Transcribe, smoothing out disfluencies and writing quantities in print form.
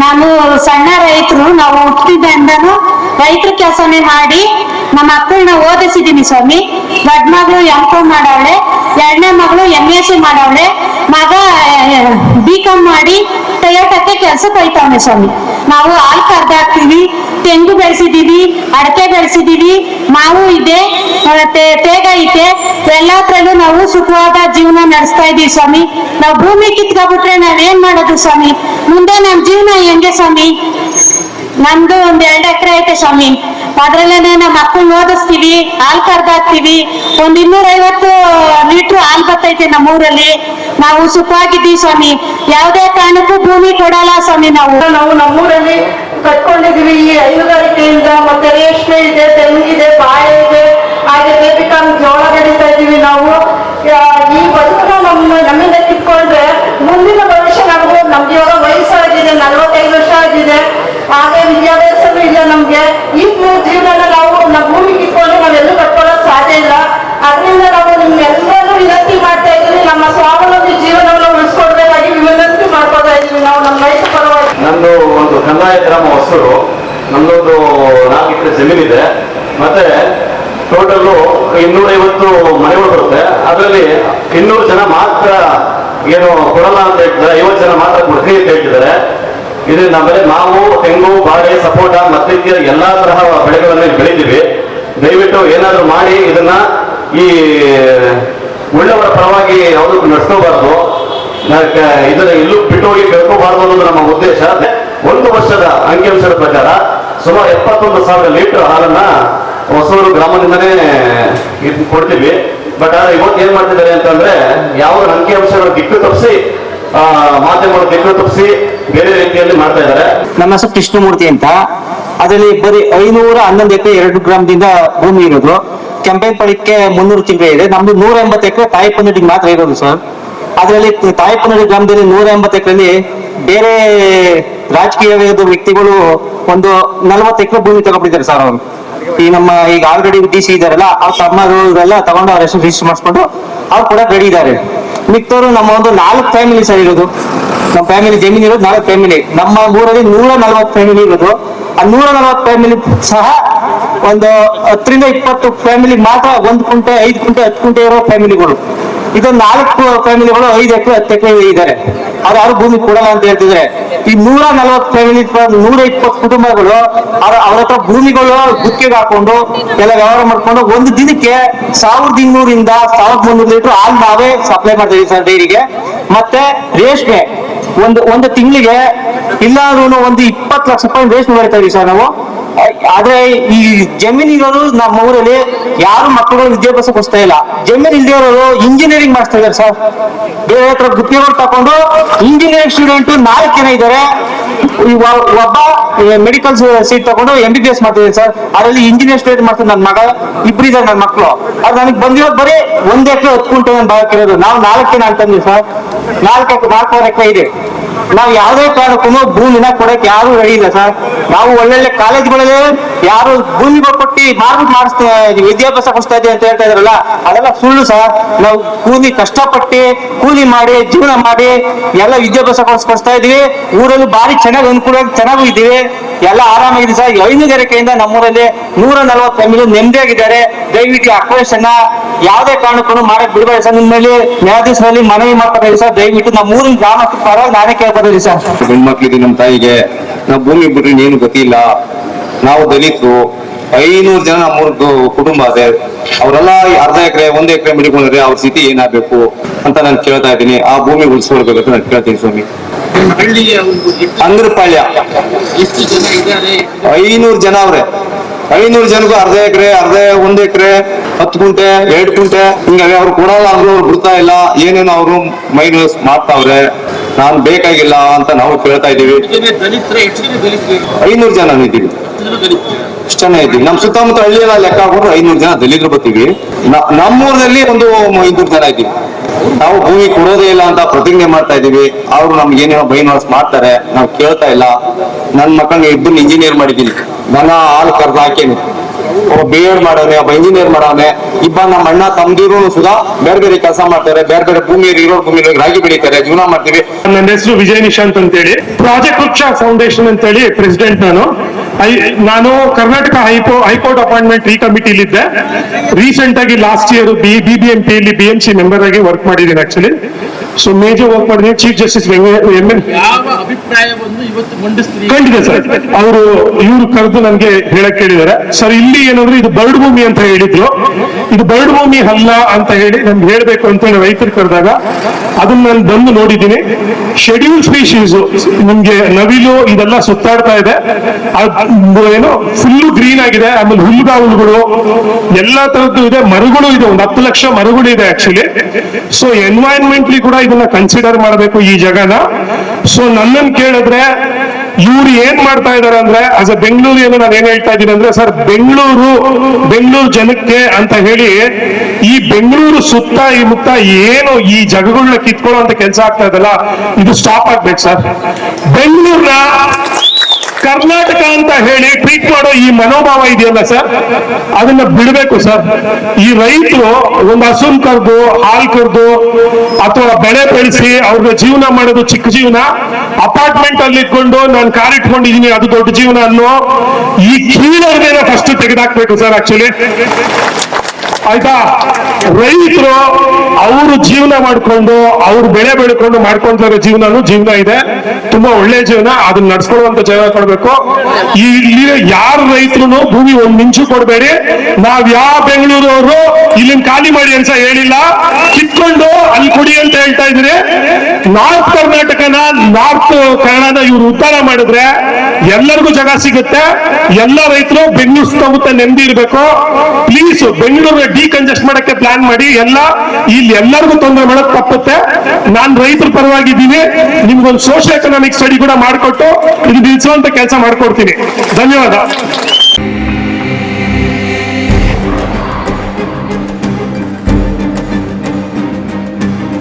ನಾನು ಸಣ್ಣ ರೈತರು, ನಾವು ಹುಟ್ಟಿದಿಂದನೂ ರೈತರ ಕೆಲಸನೇ ಮಾಡಿ ನಮ್ಮ ಮಕ್ಕಳನ್ನ ಓದಿಸಿದೀನಿ ಸ್ವಾಮಿ. ದೊಡ್ಡ ಮಗಳು M.Com ಮಾಡವಳೆ, ಎರಡನೇ ಮಗಳು MSc ಮಾಡವಳೆ, ಮಗ B.Com ಮಾಡಿ ಟೊಯೋಟಕ್ಕೆ ಕೆಲ್ಸಕ್ಕೆ ಹೋಯ್ತವನೆ ಸ್ವಾಮಿ. ನಾವು ಹಾಲು ಕರ್ದ ಹಾಕ್ತಿವಿ, ತೆಂಗು ಬೆಳೆಸಿದೀವಿ, ಅಡಕೆ ಬೆಳೆಸಿದೀವಿ, ಮಾವು ಇದೆ, ತೇಗ ಐತೆ. ಎಲ್ಲತ್ರಲ್ಲೂ ನಾವು ಸುಖವಾದ ಜೀವನ ನಡೆಸ್ತಾ ಇದೀವಿ ಸ್ವಾಮಿ. ನಾವು ಭೂಮಿ ಕಿತ್ಕೊಬಿಟ್ರೆ ನಾವೇನ್ ಮಾಡೋದು ಸ್ವಾಮಿ? ಮುಂದೆ ನಮ್ ಜೀವನ ಹೆಂಗೆ ಸ್ವಾಮಿ? ನಮ್ದು 2 ಎಕರೆ ಐತೆ ಸ್ವಾಮಿ. ಅದ್ರಲ್ಲೇನೆ ನಮ್ಮ ಮಕ್ಕಳನ್ನ ಓದಿಸ್ತೀವಿ, ಹಾಲು ಕರ್ದಾಕ್ತಿವಿ. 250 ಲೀಟರ್ ಹಾಲು ಬರ್ತೈತೆ ನಮ್ಮೂರಲ್ಲಿ. ನಾವು ಸುಖವಾಗಿದ್ದೀವಿ ಸ್ವಾಮಿ. ಯಾವುದೇ ಕಾರಣಕ್ಕೂ ಭೂಮಿ ಕೊಡಲ್ಲ ಸ್ವಾಮಿ. ನಾವು ನಮ್ಮೂರಲ್ಲಿ ಕಟ್ಕೊಂಡಿದೀವಿ ಈ ಹೈನುಗಾರಿಕೆಯಿಂದ. ಮತ್ತೆ ರೇಷ್ಮೆ ಇದೆ, ತೆಂಗಿದೆ, ಬಾಳೆ ಇದೆ, ಹಾಗೆ ಬೇಬಿಕಾನ್ ಜೋಳ ಬೆಳೀತಾ ಇದೀವಿ ನಾವು. ಈ ಬದುಕನ್ನ ನಮ್ಮಿಂದ ಕಿತ್ಕೊಂಡ್ರೆ ಮುಂದಿನ ಭವಿಷ್ಯ ನಮ್ಗೆ ಇವಾಗ ವಯಸ್ಸಾಗಿದೆ, 45 ವರ್ಷ ಆಗಿದೆ. ಹಾಗೆ ವಿದ್ಯಾಭ್ಯಾಸನೂ ಇಲ್ಲ ನಮ್ಗೆ. ಈ ಜೀವನ ನಾವು ನಮ್ಮ ಭೂಮಿ ಕಿತ್ಕೊಂಡು ನಾವೆಲ್ಲೂ ಕಟ್ಕೊಳ್ಳೋಕೆ ಸಾಧ್ಯ ಇಲ್ಲ. ಅದರಿಂದ ನಾವು ನಿಮ್ಗೆಲ್ಲರೂ ವಿನಂತಿ ಮಾಡ್ತಾ ಇದ್ದೀವಿ, ನಮ್ಮ ಸ್ವಾವಲಂಬಿ ಜೀವನವನ್ನು ಉಳಿಸ್ಕೊಡ್ಬೇಕಾಗಿ ವಿನಂತಿ ಮಾಡ್ಕೊತಾ ಇದೀವಿ ನಾವು ನಮ್ಮ ರೈತ ಪರವಾಗಿ. ನಂದು ಒಂದು ಕಂದಾಯ ಗ್ರಾಮ ಹೊಸೂರು. ನಮ್ದೊಂದು 4 ಎಕರೆ ಜಮೀನಿದೆ. ಮತ್ತೆ ಟೋಟಲ್ಲು 250 ಮನೆಗಳು ಬರುತ್ತೆ. ಅದರಲ್ಲಿ 200 ಜನ ಮಾತ್ರ ಏನು ಕೊಡಲ್ಲ ಅಂತ ಹೇಳ್ತಿದ್ದಾರೆ, 50 ಜನ ಮಾತ್ರ ಕೊಡ್ತೀವಿ ಅಂತ ಹೇಳ್ತಿದ್ದಾರೆ. ಇದು ನಮ್ಮಲ್ಲಿ ಮಾವು, ತೆಂಗು, ಬಾಳೆ, ಸಪೋಟ ಮತ್ತೆ ಎಲ್ಲಾ ತರಹ ಬೆಳೆಗಳನ್ನ ಬೆಳಿತೀವಿ. ದಯವಿಟ್ಟು ಏನಾದ್ರು ಮಾಡಿ ಇದನ್ನ ಈ ಒಳ್ಳೆಯವರ ಪರವಾಗಿ ಯಾವುದಕ್ಕೂ ನಡೆಸ್ಕೋಬಾರ್ದು, ಇದನ್ನ ಎಲ್ಲೂ ಬಿಟ್ಟು ಹೋಗಿ ಕೇಳ್ಕೋಬಾರ್ದು ಅನ್ನೋದು ನಮ್ಮ ಉದ್ದೇಶ. 1 ವರ್ಷದ ಅಂಕಿಅಂಶದ ಪ್ರಕಾರ ಸುಮಾರು 71,000 ಲೀಟರ್ ಹಾಲನ್ನ ಹೊಸೂರು ಗ್ರಾಮದಿಂದನೇ ಕೊಡ್ತೀವಿ. ಬಟ್ ಆದ್ರೆ ಇವತ್ತು ಏನ್ ಮಾಡ್ತಿದ್ದಾರೆ ಅಂತಂದ್ರೆ ಯಾವ ಅಂಕಿಅಂಶಗಳು ದಿಕ್ಕು ತಪ್ಪಿಸಿ ಮಾಧ್ಯಮಗಳು ದಿಕ್ಕು ತಪ್ಪಿಸಿ ಬೇರೆ ರೀತಿಯಲ್ಲಿ ಮಾಡ್ತಾ ಇದ್ದಾರೆ. ನಮ್ಮ ಹೆಸರು ಕೃಷ್ಣಮೂರ್ತಿ ಅಂತ. ಅದರಲ್ಲಿ ಬರೀ 511 ಎಕರೆ 2 ಗ್ರಾಮದಿಂದ ಭೂಮಿ ಇರೋದು. ಕೆಂಪೇನ್ ಪಳಿಕ್ಕೆ 300 ಚಿಲ್ಲರೆ ಇದೆ. ನಮ್ದು 180 ಎಕರೆ ತಾಯಿಪನ್ನಡಿಗೆ ಮಾತ್ರ ಇರೋದು ಸರ್. ಅದರಲ್ಲಿ ತಾಯಿಪನ್ನಡಿ ಗ್ರಾಮದಲ್ಲಿ 180 ಎಕರೆಯಲ್ಲಿ ಬೇರೆ ರಾಜಕೀಯ ವ್ಯಕ್ತಿಗಳು ಒಂದು 40 ಎಕರೆ ಭೂಮಿ ತಗೊಂಡಿದ್ದಾರೆ ಸರ್. ಅವರು ಈಗ ಆಲ್ರೆಡಿ DC ಇದಾರಲ್ಲ, ಅವ್ರ ತಮ್ಮರು ಇವರೆಲ್ಲ ತಗೊಂಡು ಅವ್ರ ಹೆಸರು ರಿಜಿಸ್ಟರ್ ಮಾಡಿಸ್ಕೊಂಡು ಅವ್ರು ಕೂಡ ರೆಡಿ ಇದ್ದಾರೆ. ಮಿಕ್ತವರು ನಮ್ಮ ಒಂದು 4 ಫ್ಯಾಮಿಲಿ ಸರ್ ಇರೋದು. ನಮ್ಮ ಫ್ಯಾಮಿಲಿ ಜಮೀನು ಇರೋದು 4 ಫ್ಯಾಮಿಲಿ. ನಮ್ಮ ಊರಲ್ಲಿ 140 ಫ್ಯಾಮಿಲಿ ಇರೋದು. ಆ 140 ಫ್ಯಾಮಿಲಿ ಸಹ ಒಂದು 10ರಿಂದ 20 ಫ್ಯಾಮಿಲಿ ಮಾತ್ರ 1 ಕುಂಟೆ, 5 ಕುಂಟೆ, 10 ಕುಂಟೆ ಇರೋ ಫ್ಯಾಮಿಲಿಗಳು. ಇದು 4 ಫ್ಯಾಮಿಲಿಗಳು 5 ಎಕರೆ 10 ಎಕರೆ ಇದ್ದಾರೆ. ಅವ್ರು ಯಾರು ಭೂಮಿ ಕೊಡಲ್ಲ ಅಂತ ಹೇಳ್ತಿದ್ರೆ, ಈ 140 ಫ್ಯಾಮಿಲಿ 120 ಕುಟುಂಬಗಳು ಅವ್ರ ಹತ್ರ ಭೂಮಿಗಳು ಗುತ್ತಿಗೆ ಹಾಕೊಂಡು ಎಲ್ಲ ವ್ಯವಹಾರ ಮಾಡ್ಕೊಂಡು ಒಂದು ದಿನಕ್ಕೆ 1200ರಿಂದ 1300 ಲೀಟರ್ ಹಾಲು ನಾವೇ ಸಪ್ಲೈ ಮಾಡ್ತಾ ಇದೀವಿ ಸರ್ ಡೈರಿಗೆ. ಮತ್ತೆ ರೇಷ್ಮೆ ಒಂದು ತಿಂಗಳಿಗೆ ಇಲ್ಲಾದ್ರೂ ಒಂದು 20 ಲಕ್ಷ ರೂಪಾಯಿ ರೇಷ್ಮೆ ಬೆಳಿತಾ ಇದೀವಿ ಸರ್ ನಾವು. ಆದ್ರೆ ಈ ಜಮೀನ್ ಇರೋರು ನಮ್ಮ ಊರಲ್ಲಿ ಯಾರು ಮಕ್ಕಳು ವಿದ್ಯಾಭ್ಯಾಸ ಕೊಡ್ತಾ ಇಲ್ಲ. ಜಮೀನ್ ಇಲ್ದೇ ಇರೋರು ಇಂಜಿನಿಯರಿಂಗ್ ಮಾಡಿಸ್ತಾ ಇದಾರೆ ಸರ್. ಬೇರೆ ಹತ್ರ ಗುತ್ತಿಗೆಗಳು ತಗೊಂಡು ಇಂಜಿನಿಯರಿಂಗ್ ಸ್ಟೂಡೆಂಟ್ 4 ಜನ ಇದ್ದಾರೆ. ಒಬ್ಬ ಮೆಡಿಕಲ್ ಸೀಟ್ ತಗೊಂಡು MBBS ಮಾಡ್ತಿದ್ದಾರೆ ಸರ್. ಅದರಲ್ಲಿ ಇಂಜಿನಿಯರ್ ಸ್ಟೂಡೆಂಟ್ ಮಾಡ್ತಾರೆ ನನ್ನ ಮಗ. 2 ಇದ್ದಾರೆ ನನ್ನ ಮಕ್ಕಳು. ಅದು ನನಗೆ ಬಂದಿರೋದು ಬರೀ 1 ಎಕರೆ 10 ಕುಂಟೆ ಬಾಕಿರೋದು. ನಾವು 4 ಜನ ಅಂತಂದ್ವಿ ಸರ್. 4 ಎಕರೆ ಇದೆ. ನಾವು ಯಾವುದೇ ಕಾರಣಕ್ಕೂ ಭೂಮಿನ ಕೊಡಕ್ಕೆ ಯಾರು ರೆಡಿ ಇಲ್ಲ ಸರ್. ನಾವು ಒಳ್ಳೊಳ್ಳೆ ಕಾಲೇಜ್ಗಳಲ್ಲಿ ಯಾರು ಭೂಮಿಗಳು ಕೊಟ್ಟು ಮಾಡಿಸ್ತಾ ವಿದ್ಯಾಭ್ಯಾಸ ಕೊಡ್ತಾ ಇದ್ದೀವಿ ಅಂತ ಹೇಳ್ತಾ ಇದ್ರಲ್ಲ, ಅದೆಲ್ಲ ಸುಳ್ಳು ಸರ್. ನಾವು ಕೂಲಿ ಮಾಡಿ ಜೀವನ ಮಾಡಿ ಎಲ್ಲ ವಿದ್ಯಾಭ್ಯಾಸ ಕೊಡಿಸ್ತಾ ಇದೀವಿ. ಊರಲ್ಲಿ ಭಾರಿ ಚೆನ್ನಾಗಿ ಅನುಕೂಲ ಚೆನ್ನಾಗೂ ಇದ್ದೀವಿ, ಎಲ್ಲ ಆರಾಮಾಗಿದೆ ಸರ್. ಹೈನುಗಾರಿಕೆಯಿಂದ ನಮ್ಮೂರಲ್ಲಿ 140 ಫ್ಯಾಮಿಲಿ ನೆಮ್ಮದಿಯಾಗಿದ್ದಾರೆ. ದಯವಿಟ್ಟು ಅಕ್ವೇಶನ್ ಯಾವುದೇ ಕಾರಣಕ್ಕೂ ಮಾಡಕ್ ಬಿಡಬೇಡಿ ಸರ್. ನಿಮ್ಮಲ್ಲಿ ನ್ಯಾಯಾಧೀಶರಲ್ಲಿ ಮನವಿ ಮಾಡ್ತಾ ಇದ್ದೀವಿ ಸರ್. ದಯವಿಟ್ಟು ನಮ್ಮ ಊರಿನ ಗ್ರಾಮಕ್ಕೆ ಪರವಾಗಿ ನಾನೇ ಕೇಳ್ಕೊತೀವಿ ಸರ್. ಹೆಣ್ಮಕ್ಳಿಗೆ ನಮ್ಮ ತಾಯಿಗೆ ನಾವು ಭೂಮಿ ಬಿಟ್ರೆ ಏನು ಗೊತ್ತಿಲ್ಲ. ನಾವು ದಲಿತರು 500 ಜನ ನಮ್ಮೂರ್ದು ಕುಟುಂಬ ಇದೆ. ಅವರೆಲ್ಲ ಅರ್ಧ ಎಕರೆ 1 ಎಕರೆ ಮಿಡಿಕೊಂಡ್ರೆ ಅವ್ರ ಸ್ಥಿತಿ ಏನಾಗಬೇಕು ಅಂತ ನಾನು ಕೇಳ್ತಾ ಇದ್ದೀನಿ. ಆ ಭೂಮಿ ಉಳಿಸ್ಕೊಳ್ಬೇಕಂತ ನಾನು ಕೇಳ್ತೀನಿ ಸ್ವಾಮಿ. ಅಂಗರಪಾಳ್ಯ 500 ಜನ ಅವ್ರೆ. 500 ಜನಕ್ಕೂ ಅರ್ಧ ಎಕರೆ 1 ಎಕರೆ 10 ಕುಂಟೆ 2 ಕುಂಟೆ ಹಿಂಗಾಗಿ ಅವ್ರು ಕೊಡಲ್ಲ ಅಂದ್ರು ಅವ್ರು ಬಿಡ್ತಾ ಇಲ್ಲ. ಏನೇನೋ ಅವರು ಮೈನಸ್ ಮಾಡ್ತಾವ್ರೆ. ನಾನು ಬೇಕಾಗಿಲ್ಲ ಅಂತ ನಾವು ಕೇಳ್ತಾ ಇದ್ದೀವಿ. 500 ಜನ ಇದ್ದೀವಿ, ಇಷ್ಟು ಜನ ಇದ್ದೀವಿ. ನಮ್ಮ ಸುತ್ತಮುತ್ತ ಹಳ್ಳಿಯೆಲ್ಲ ಲೆಕ್ಕ ಹಾಕೊಂಡ್ರೆ 500 ಜನ ದಲಿತರು ಬರ್ತೀವಿ. ನಮ್ಮೂರಲ್ಲಿ ಒಂದು 500 ಜನ ಇದ್ದೀವಿ. ನಾವು ಭೂಮಿ ಕೊಡೋದೇ ಇಲ್ಲ ಅಂತ ಪ್ರತಿಜ್ಞೆ ಮಾಡ್ತಾ ಇದೀವಿ. ಅವ್ರು ನಮ್ಗೆ ಏನೇನೋ ಬೈನವಾಸ್ ಮಾಡ್ತಾರೆ, ನಾವು ಕೇಳ್ತಾ ಇಲ್ಲ. ನನ್ನ ಮಕ್ಕಳನ್ನ 2 ಇಂಜಿನಿಯರ್ ಮಾಡಿದ್ದೀನಿ. ದನ ಹಾಲು ಕರ್ದು ಹಾಕೇನಿ. ಒಬ್ಬ BEd ಮಾಡವನೆ, ಒಬ್ಬ ಇಂಜಿನಿಯರ್ ಮಾಡವನೆ, ನಮ್ಮ ಅಣ್ಣ ತಮ್ದಿರು ಸುಧಾ ಬೇರೆ ಬೇರೆ ಕೆಲಸ ಮಾಡ್ತಾರೆ, ಬೇರೆ ಬೇರೆ ಭೂಮಿಯಲ್ಲಿ ಇರೋ ಭೂಮಿಯಲ್ಲಿ ರಾಗಿ ಬೆಳೀತಾರೆ, ಜೀವನ ಮಾಡ್ತೀವಿ. ನನ್ನ ಹೆಸರು ವಿಜಯ್ ನಿಶಾಂತ್ ಅಂತೇಳಿ, ಪ್ರಾಜೆಕ್ಟ್ ವೃಕ್ಷ ಫೌಂಡೇಶನ್ ಅಂತೇಳಿ ಪ್ರೆಸಿಡೆಂಟ್ ನಾನು ಕರ್ನಾಟಕ ಹೈಕೋರ್ಟ್ ಅಪಾಯಿಂಟ್ಮೆಂಟ್ ಈ ಕಮಿಟಿಲಿದ್ದೆ. ರೀಸೆಂಟ್ ಆಗಿ ಲಾಸ್ಟ್ ಇಯರ್ BBMP ಇಲ್ಲಿ BMC ಮೆಂಬರ್ ಆಗಿ ವರ್ಕ್ ಮಾಡಿದ್ದೀನಿ ಆಕ್ಚುಲಿ. ಸೊ ಮೇಜರ್ ವರ್ಕ್ ಮಾಡಿದ್ದೀನಿ. ಚೀಫ್ ಜಸ್ಟಿಸ್ ಯಾವ ಅಭಿಪ್ರಾಯವನ್ನು ಇವತ್ತು ಮಂಡಿಸ್ತೀರಿ? ಖಂಡಿತ ಸರ್, ಇವ್ರು ಕರೆದು ನನ್ಗೆ ಹೇಳಕ್ ಕೇಳಿದ್ದಾರೆ. ಸರ್ ಇಲ್ಲಿ ಏನಂದ್ರೆ ಇದು ಬರಡು ಭೂಮಿ ಅಂತ ಹೇಳಿದ್ರು, ಇದು ಬರಡು ಭೂಮಿ ಅಲ್ಲ ಅಂತ ಹೇಳಿ ನಮ್ಗೆ ಹೇಳ್ಬೇಕು ಅಂತ ಹೇಳಿ ರೈತರು ಕರೆದಾಗ ಅದನ್ನ ನಾನು ಬಂದು ನೋಡಿದ್ದೀನಿ. ಶೆಡ್ಯೂಲ್ ಸ್ಪೀಶೀಸ್ ನಿಮ್ಗೆ ನವಿಲು ಇದೆಲ್ಲ ಸುತ್ತಾಡ್ತಾ ಇದೆ, ಏನೋ ಫುಲ್ ಗ್ರೀನ್ ಆಗಿದೆ. ಆಮೇಲೆ ಹುಲ್ಲುಗಾವಲುಗಳು ಎಲ್ಲಾ ತರದ್ದು ಇದೆ, ಮರಗಳು ಇದೆ, ಒಂದು 10 ಲಕ್ಷ ಮರಗಳು ಇದೆ ಆಕ್ಚುಲಿ. ಸೊ ಎನ್ವೈರನ್ಮೆಂಟ್ಲಿ ಕೂಡ ಇದನ್ನ ಕನ್ಸಿಡರ್ ಮಾಡಬೇಕು ಈ ಜಗನ. ಸೊ ನನ್ನನ್ನು ಕೇಳಿದ್ರೆ ಇವ್ರು ಏನ್ ಮಾಡ್ತಾ ಇದಾರೆ ಅಂದ್ರೆ, ಆಸ್ ಅ ಬೆಂಗಳೂರಿಯನ್ನು ನಾನು ಏನ್ ಹೇಳ್ತಾ ಇದ್ದೀನಿ ಅಂದ್ರೆ, ಸರ್ ಬೆಂಗಳೂರು ಜನಕ್ಕೆ ಅಂತ ಹೇಳಿ ಈ ಬೆಂಗಳೂರು ಸುತ್ತ ಈ ಮುತ್ತ ಏನು ಈ ಜಗಗಳನ್ನ ಕಿತ್ಕೊಳ್ಳೋ ಅಂತ ಕೆಲಸ ಆಗ್ತಾ ಇದಲ್ಲ, ಇದು ಸ್ಟಾಪ್ ಆಗ್ಬೇಕು ಸರ್. ಬೆಂಗಳೂರಿನ ಕರ್ನಾಟಕ ಅಂತ ಹೇಳಿ ಟ್ರೀಟ್ ಮಾಡೋ ಈ ಮನೋಭಾವ ಇದೆಯಲ್ಲ ಸರ್, ಅದನ್ನ ಬಿಡಬೇಕು ಸರ್. ಈ ರೈತರು ಒಂದು ಹಸುನ್ ಕರೆದು ಹಾಲ್ ಕರೆದು ಅಥವಾ ಬೆಳೆ ಬೆಳೆಸಿ ಅವ್ರಿಗೆ ಜೀವನ ಮಾಡೋದು ಚಿಕ್ಕ ಜೀವನ, ಅಪಾರ್ಟ್ಮೆಂಟ್ ಅಲ್ಲಿ ಇಟ್ಕೊಂಡು ನಾನು ಕಾರ್ ಇಟ್ಕೊಂಡಿದೀನಿ ಅದು ದೊಡ್ಡ ಜೀವನ ಅನ್ನೋ ಈ ಕೀಳರ್ಗೆನ ಫಸ್ಟ್ ತೆಗೆದಾಕ್ಬೇಕು ಸರ್ ಆಕ್ಚುಲಿ. ಆಯ್ತಾ? ರೈತರು ಅವರು ಜೀವನ ಮಾಡ್ಕೊಂಡು ಅವ್ರು ಬೆಳೆ ಬೆಳ್ಕೊಂಡು ಮಾಡ್ಕೊಂತ ಜೀವನ ಇದೆ, ತುಂಬಾ ಒಳ್ಳೆ ಜೀವನ, ಅದನ್ನ ನಡ್ಸ್ಕೊಳ್ಳುವಂತ ಜೀವನ ಕೊಡ್ಬೇಕು. ಇಲ್ಲಿ ಯಾರ ರೈತರು ಭೂಮಿ ಒಂದ್ ಮಿಂಚು ಕೊಡ್ಬೇಡಿ. ನಾವ್ ಯಾವ ಬೆಂಗಳೂರವರು ಇಲ್ಲಿನ ಖಾಲಿ ಮಾಡಿ ಅಂತ ಹೇಳಿಲ್ಲ, ಕಿತ್ಕೊಂಡು ಅಲ್ಲಿ ಕೊಡಿ ಅಂತ ಹೇಳ್ತಾ ಇದ್ರಿ. ನಾರ್ತ್ ಕನ್ನಡನ ಇವ್ರು ಉದ್ಧಾರ ಮಾಡಿದ್ರೆ ಎಲ್ಲರಿಗೂ ಜಾಗ ಸಿಗುತ್ತೆ. ಎಲ್ಲ ರೈತರು ಬೆಂಗಳೂರು ಸುತ್ತಮುತ್ತ ನೆಮ್ಮದಿ ಇರ್ಬೇಕು. ಪ್ಲೀಸ್ ಬೆಂಗಳೂರು ಡಿಕಂಜೆಸ್ಟ್ ಮಾಡಕ್ಕೆ ಪ್ಲಾನ್ ಮಾಡಿ, ಇಲ್ಲಿ ಎಲ್ಲರಿಗೂ ತೊಂದರೆ ಮಾಡೋದು ತಪ್ಪುತ್ತೆ. ನಾನು ರೈತರ ಪರವಾಗಿದ್ದೀನಿ, ನಿಮ್ಗೊಂದು ಸೋಷಿಯೋ ಎಕನಾಮಿಕ್ ಸ್ಟಡಿ ಕೂಡ ಮಾಡಿಕೊಟ್ಟು ಇದು ನಿಲ್ಸುವಂತ ಕೆಲಸ ಮಾಡ್ಕೊಡ್ತೀನಿ. ಧನ್ಯವಾದ.